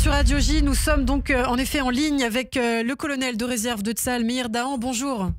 sur Radio J. Nous sommes donc en effet en ligne avec le colonel de réserve de Tsahal, Meir Dahan. Bonjour.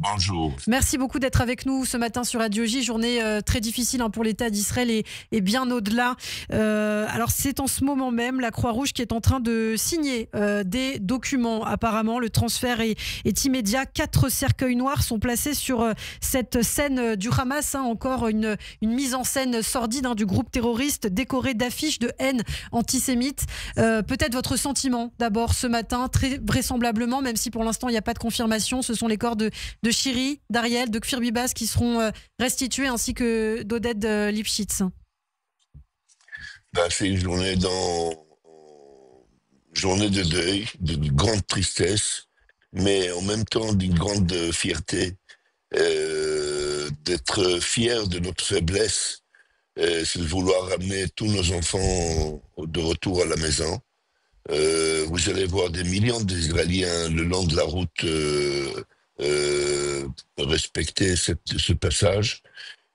Bonjour. Merci beaucoup d'être avec nous ce matin sur Radio J. Journée très difficile pour l'État d'Israël et bien au-delà. Alors c'est en ce moment même la Croix-Rouge qui est en train de signer des documents. Apparemment, le transfert est immédiat. 4 cercueils noirs sont placés sur cette scène du Hamas. Encore une mise en scène sordide du groupe terroriste décoré d'affiches de haine antisémite. Peut-être votre sentiment d'abord ce matin, très vraisemblablement, même si pour l'instant il n'y a pas de confirmation, ce sont les corps de Shiri, d'Ariel, de Kfir Bibas qui seront restitués, ainsi que d'Oded Lipschitz. C'est une journée de deuil, de grande tristesse, mais en même temps d'une grande fierté, d'être fier de notre faiblesse, c'est de vouloir ramener tous nos enfants de retour à la maison. Vous allez voir des millions d'Israéliens le long de la route respecter ce passage.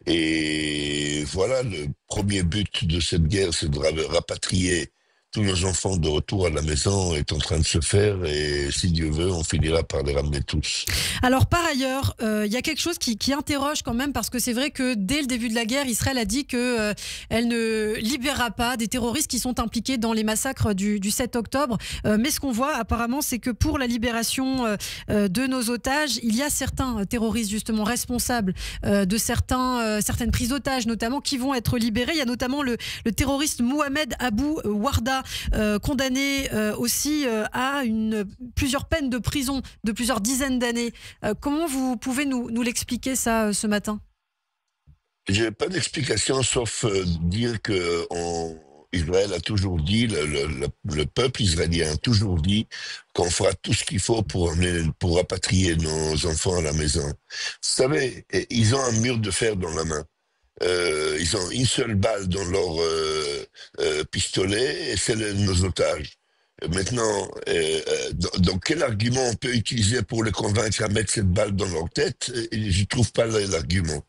Et voilà, le premier but de cette guerre, c'est de rapatrier tous nos enfants de retour à la maison, est en train de se faire, et si Dieu veut, on finira par les ramener tous. Alors par ailleurs, il y a quelque chose qui interroge quand même, parce que c'est vrai que dès le début de la guerre, Israël a dit qu'elle ne libérera pas des terroristes qui sont impliqués dans les massacres du 7 octobre. Mais ce qu'on voit apparemment, c'est que pour la libération de nos otages, il y a certains terroristes justement responsables de certaines prises d'otages notamment, qui vont être libérés. Il y a notamment le terroriste Mohamed Abou Warda, condamné aussi à plusieurs peines de prison de plusieurs dizaines d'années. Comment vous pouvez nous l'expliquer ça ce matin? Je n'ai pas d'explication sauf dire que Israël a toujours dit, le peuple israélien a toujours dit qu'on fera tout ce qu'il faut pour rapatrier nos enfants à la maison. Vous savez, ils ont un mur de fer dans la main. Ils ont une seule balle dans leur pistolet, et c'est nos otages. Maintenant, donc quel argument on peut utiliser pour les convaincre à mettre cette balle dans leur tête? Je ne trouve pas l'argument.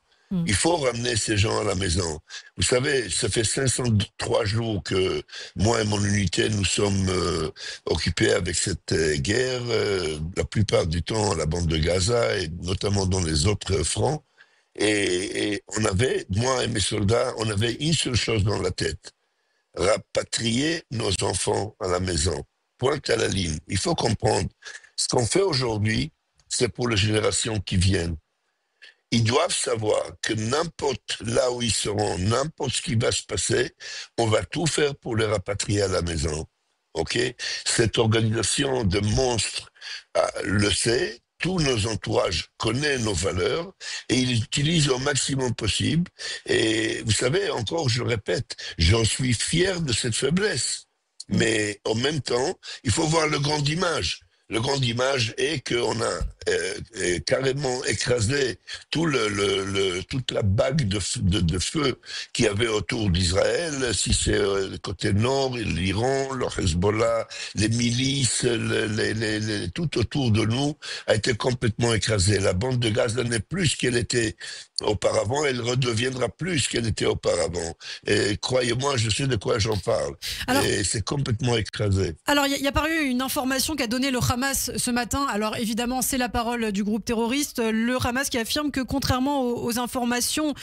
Il faut ramener ces gens à la maison. Vous savez, ça fait 503 jours que moi et mon unité, nous sommes occupés avec cette guerre, la plupart du temps à la bande de Gaza, et notamment dans les autres fronts. Et moi et mes soldats, on avait une seule chose dans la tête: rapatrier nos enfants à la maison. Point à la ligne. Il faut comprendre, ce qu'on fait aujourd'hui, c'est pour les générations qui viennent. Ils doivent savoir que n'importe là où ils seront, n'importe ce qui va se passer, on va tout faire pour les rapatrier à la maison. Ok? Cette organisation de monstres le sait. Tous nos entourages connaissent nos valeurs et ils utilisent au maximum possible. Et vous savez, encore, je le répète, j'en suis fier de cette faiblesse. Mais en même temps, il faut voir le grand image. Le grand image est qu'on a carrément écrasé toute la bague de feu qu'il y avait autour d'Israël, si c'est le côté nord, l'Iran, le Hezbollah, les milices, tout autour de nous a été complètement écrasé. La bande de Gaza n'est plus ce qu'elle était auparavant, elle redeviendra plus ce qu'elle était auparavant. Et croyez-moi, je sais de quoi j'en parle. Alors, et c'est complètement écrasé. Alors, il y a paru une information qu'a donnée le Hamas ce matin. Alors, évidemment, c'est la parole du groupe terroriste. Le Hamas qui affirme que, contrairement aux informations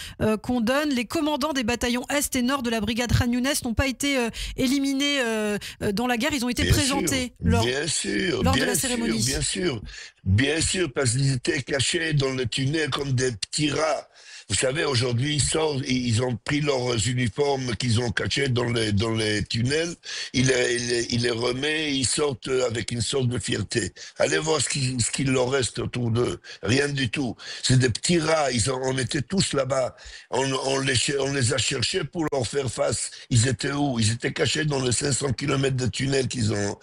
qu'on donne, les commandants des bataillons Est et Nord de la brigade Khan Younes n'ont pas été éliminés dans la guerre. Ils ont été présentés lors de la cérémonie. Bien sûr, parce qu'ils étaient cachés dans le tunnel comme des petits rats. Vous savez, aujourd'hui, ils ont pris leurs uniformes qu'ils ont cachés dans les tunnels, ils les remettent, ils sortent avec une sorte de fierté. Allez voir ce qu'il leur reste autour d'eux. Rien du tout. C'est des petits rats, on était tous là-bas. On les a cherchés pour leur faire face. Ils étaient où? Ils étaient cachés dans les 500 km de tunnels qu'ils ont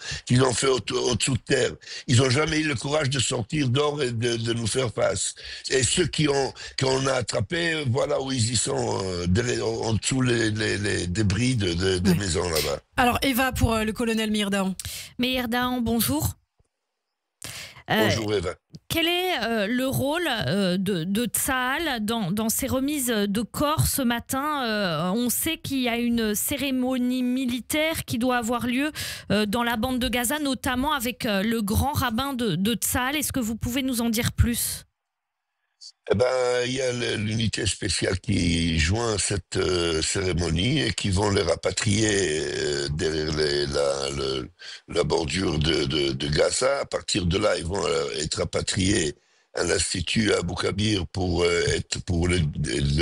fait au-dessous de terre. Ils n'ont jamais eu le courage de sortir dehors et de nous faire face. Et ceux qu'on a attrapés, voilà où ils y sont, en dessous les débris des maisons là-bas. Alors Eva, pour le colonel Meir Dahan. Meir Dahan, bonjour. Bonjour Eva. Quel est le rôle de Tsahal dans ces remises de corps ce matin? On sait qu'il y a une cérémonie militaire qui doit avoir lieu dans la bande de Gaza, notamment avec le grand rabbin de Tsahal. Est-ce que vous pouvez nous en dire plus? Eh ben, il y a l'unité spéciale qui joint cette cérémonie et qui vont les rapatrier derrière la bordure de Gaza. À partir de là, ils vont être rapatriés à l'Institut Abu Kabir pour être pour le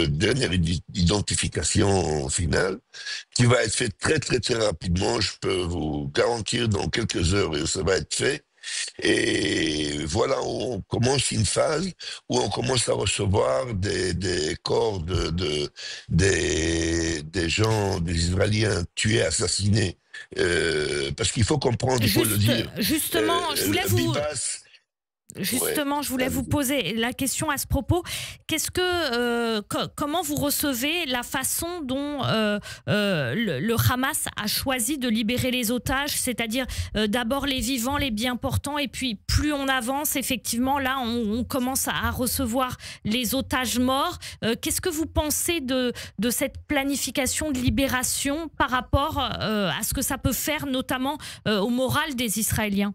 dernière identification finale, qui va être fait très très très rapidement. Je peux vous garantir dans quelques heures ça va être fait. Et voilà, on commence une phase où on commence à recevoir des corps des gens, des Israéliens tués, assassinés. Parce qu'il faut comprendre, il faut le dire. Justement, je voulais vous... Bibas, Justement, je voulais vous poser la question à ce propos. Comment vous recevez la façon dont le Hamas a choisi de libérer les otages, c'est-à-dire d'abord les vivants, les bien portants, et puis plus on avance, effectivement, là, on commence à recevoir les otages morts. Qu'est-ce que vous pensez de cette planification de libération par rapport à ce que ça peut faire, notamment au moral des Israéliens?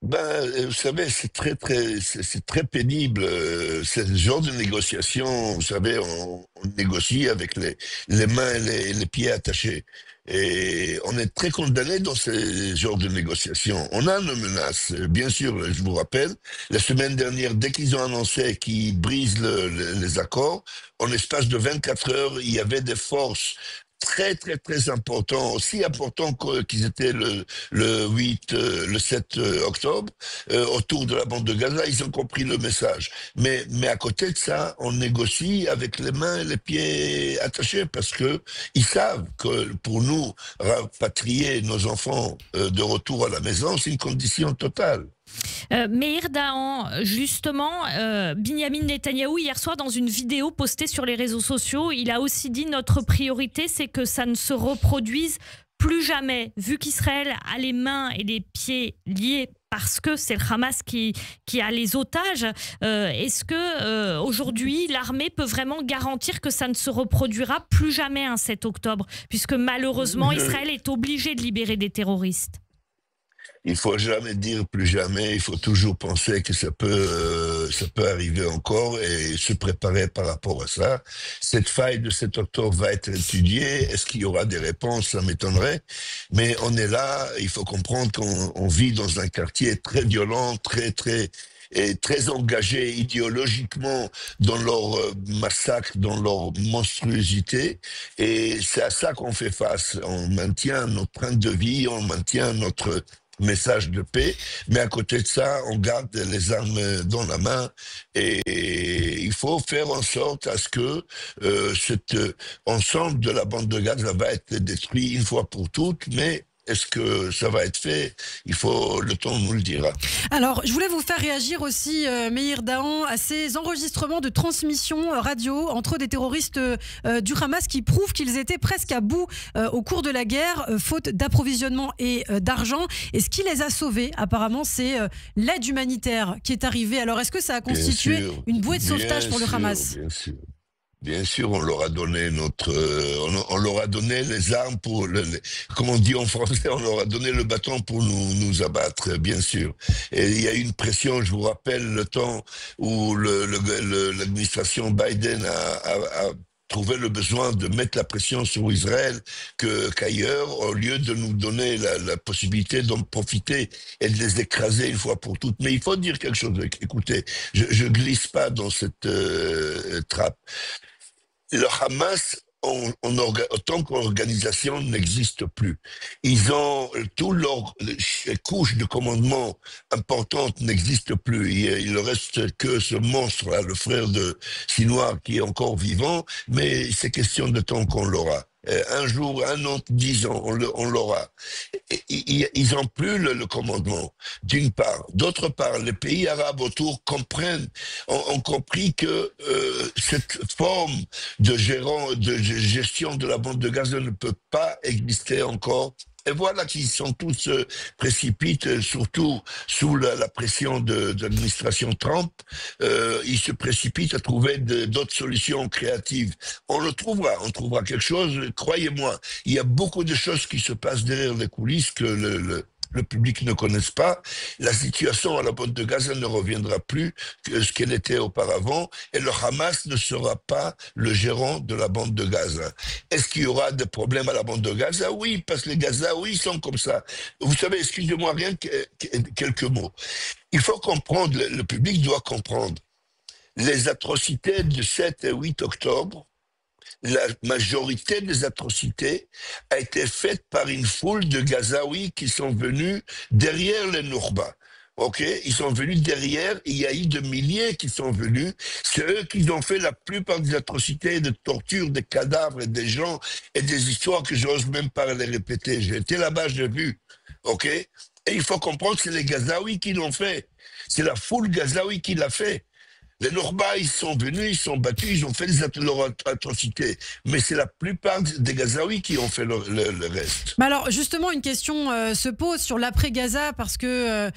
Ben, vous savez, c'est très pénible. Ce genre de négociation, vous savez, on négocie avec les mains et les pieds attachés. Et on est très condamné dans ce genre de négociations. On a nos menaces, bien sûr, je vous rappelle. La semaine dernière, dès qu'ils ont annoncé qu'ils brisent les accords, en espace de 24 heures, il y avait des forces très très très importants, aussi importants qu'ils étaient le 7 octobre, autour de la bande de Gaza. Ils ont compris le message. Mais à côté de ça, on négocie avec les mains et les pieds attachés parce que ils savent que pour nous, rapatrier nos enfants de retour à la maison, c'est une condition totale. Meir Dahan, justement, Binyamin Netanyahou, hier soir, dans une vidéo postée sur les réseaux sociaux, il a aussi dit: notre priorité, c'est que ça ne se reproduise plus jamais. Vu qu'Israël a les mains et les pieds liés parce que c'est le Hamas qui a les otages, est-ce que aujourd'hui l'armée peut vraiment garantir que ça ne se reproduira plus jamais un 7 octobre, puisque malheureusement Israël est obligé de libérer des terroristes? Il faut jamais dire plus jamais. Il faut toujours penser que ça peut arriver encore et se préparer par rapport à ça. Cette faille de 7 octobre va être étudiée. Est-ce qu'il y aura des réponses? Ça m'étonnerait. Mais on est là. Il faut comprendre qu'on vit dans un quartier très violent, très engagé idéologiquement dans leur massacre, dans leur monstruosité. Et c'est à ça qu'on fait face. On maintient notre train de vie, on maintient notre message de paix, mais à côté de ça, on garde les armes dans la main et il faut faire en sorte à ce que cet ensemble de la bande de Gaza va être détruit une fois pour toutes, mais est-ce que ça va être fait? Le temps nous le dira. Alors, je voulais vous faire réagir aussi, Meir Dahan, à ces enregistrements de transmission radio entre des terroristes du Hamas qui prouvent qu'ils étaient presque à bout au cours de la guerre, faute d'approvisionnement et d'argent. Et ce qui les a sauvés, apparemment, c'est l'aide humanitaire qui est arrivée. Alors, est-ce que ça a constitué une bouée de sauvetage pour le Hamas? Bien sûr. Bien sûr, on leur a donné on leur a donné les armes comme on dit en français, on leur a donné le bâton pour nous abattre, bien sûr. Et il y a eu une pression, je vous rappelle le temps où l'administration Biden a trouvé le besoin de mettre la pression sur Israël qu'ailleurs, au lieu de nous donner la possibilité d'en profiter et de les écraser une fois pour toutes. Mais il faut dire quelque chose. Écoutez, je glisse pas dans cette trappe. Le Hamas, autant qu'organisation, n'existe plus. Ils ont toutes leurs couches de commandement importantes n'existent plus. Il ne reste que ce monstre-là, le frère de Sinoir, qui est encore vivant, mais c'est question de temps qu'on l'aura. Un jour, un an, 10 ans, on l'aura. Ils n'ont plus le commandement, d'une part. D'autre part, les pays arabes autour ont compris que cette forme de gestion de la bande de Gaza ne peut pas exister encore Et voilà qu'ils sont tous précipitent, surtout sous la pression de l'administration Trump, ils se précipitent à trouver d'autres solutions créatives. On trouvera quelque chose, croyez-moi. Il y a beaucoup de choses qui se passent derrière les coulisses que le public ne connaisse pas. La situation à la bande de Gaza ne reviendra plus que ce qu'elle était auparavant et le Hamas ne sera pas le gérant de la bande de Gaza. Est-ce qu'il y aura des problèmes à la bande de Gaza? Oui, parce que les Gazaouis sont comme ça. Vous savez, excusez-moi, rien que quelques mots. Il faut comprendre, le public doit comprendre. Les atrocités du 7 et 8 octobre, la majorité des atrocités a été faite par une foule de Gazaouis qui sont venus derrière les Nourba. Ok, ils sont venus derrière, il y a eu des milliers qui sont venus. C'est eux qui ont fait la plupart des atrocités, de tortures, des cadavres et des gens et des histoires que j'ose même pas les répéter. J'ai été là-bas, j'ai vu. Ok, et il faut comprendre que c'est les Gazaouis qui l'ont fait. C'est la foule Gazaoui qui l'a fait. Les Nourba, ils sont venus, ils sont battus, ils ont fait leurs atrocités. Mais c'est la plupart des Gazaouis qui ont fait le reste. Mais alors, justement, une question se pose sur l'après-Gaza, parce que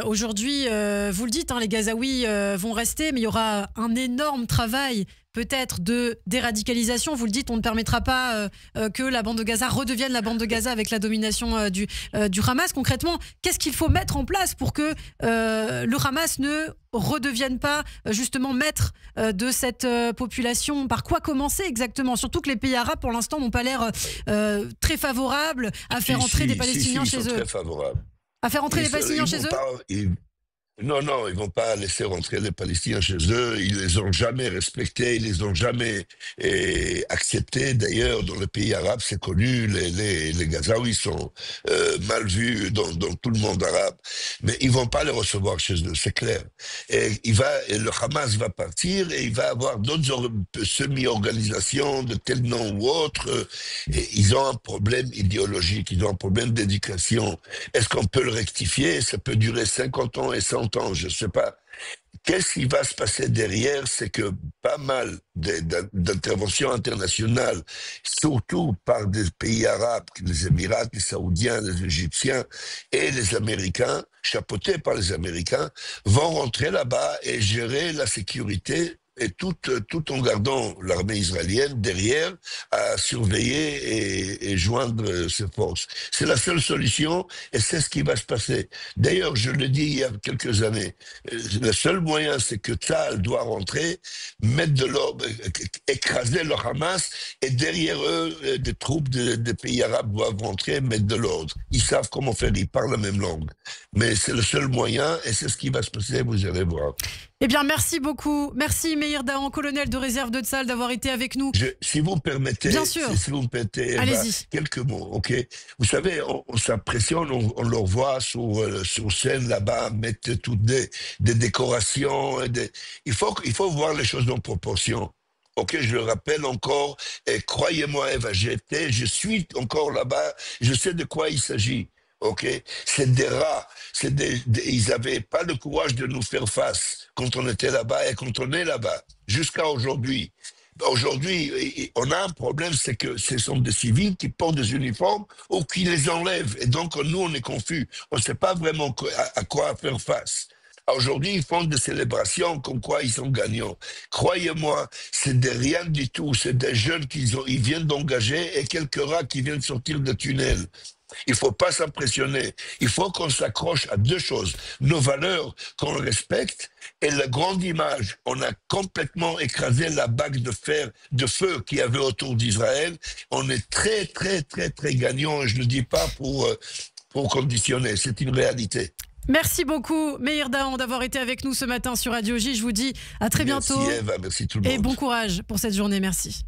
aujourd'hui, vous le dites, hein, les Gazaouis vont rester, mais il y aura un énorme travail peut-être de déradicalisation. Vous le dites, on ne permettra pas que la bande de Gaza redevienne la bande de Gaza avec la domination du Hamas. Concrètement, qu'est-ce qu'il faut mettre en place pour que le Hamas ne redevienne pas justement maître de cette population? Par quoi commencer exactement? Surtout que les pays arabes, pour l'instant, n'ont pas l'air très favorables à faire entrer des Palestiniens chez eux. Très favorables. À faire entrer les Palestiniens chez eux? Non, ils vont pas laisser rentrer les Palestiniens chez eux. Ils les ont jamais respectés, ils les ont jamais acceptés. D'ailleurs, dans les pays arabes, c'est connu, les Gazaouis sont mal vus dans tout le monde arabe. Mais ils vont pas les recevoir chez eux, c'est clair. Et le Hamas va partir et il va avoir d'autres semi-organisations de tel nom ou autre. Et ils ont un problème idéologique, ils ont un problème d'éducation. Est-ce qu'on peut le rectifier? Ça peut durer 50 ans et 100 ans, je ne sais pas. Qu'est-ce qui va se passer derrière? C'est que pas mal d'interventions internationales, surtout par des pays arabes, les Émirats, les Saoudiens, les Égyptiens et les Américains, chapeautés par les Américains, vont rentrer là-bas et gérer la sécurité, et tout en gardant l'armée israélienne derrière à surveiller et joindre ses forces. C'est la seule solution et c'est ce qui va se passer. D'ailleurs, je le dis il y a quelques années, le seul moyen, c'est que Tzahal doit rentrer, mettre de l'ordre, écraser le Hamas, et derrière eux, des troupes des pays arabes doivent rentrer, mettre de l'ordre. Ils savent comment faire, ils parlent la même langue. Mais c'est le seul moyen et c'est ce qui va se passer, vous allez voir. Eh bien, merci beaucoup. Merci Meir Dahan, colonel de réserve de Tzahal, d'avoir été avec nous. Si vous me permettez, bien sûr. Si vous me permettez, allez-y. Quelques mots, ok. Vous savez, on s'impressionne, on leur voit sur scène là-bas mettre toutes des décorations. Il faut voir les choses en proportion. Ok, je le rappelle encore, et croyez-moi, Eva, je suis encore là-bas, je sais de quoi il s'agit. Ok, c'est des rats, ils n'avaient pas le courage de nous faire face quand on était là-bas et quand on est là-bas, jusqu'à aujourd'hui. Aujourd'hui, on a un problème, c'est que ce sont des civils qui portent des uniformes ou qui les enlèvent. Et donc, nous, on est confus. On ne sait pas vraiment à quoi faire face. Aujourd'hui, ils font des célébrations comme quoi ils sont gagnants. Croyez-moi, c'est de rien du tout. C'est des jeunes ils viennent d'engager et quelques rats qui viennent sortir de tunnels. Il ne faut pas s'impressionner. Il faut qu'on s'accroche à deux choses. Nos valeurs, qu'on respecte, et la grande image. On a complètement écrasé la bague de feu qu'il y avait autour d'Israël. On est très, très, très, très gagnant. Et je ne le dis pas pour conditionner. C'est une réalité. Merci beaucoup, Meir Dahan, d'avoir été avec nous ce matin sur Radio J. Je vous dis à très bientôt. Merci Eva, merci tout le monde. Et bon courage pour cette journée. Merci.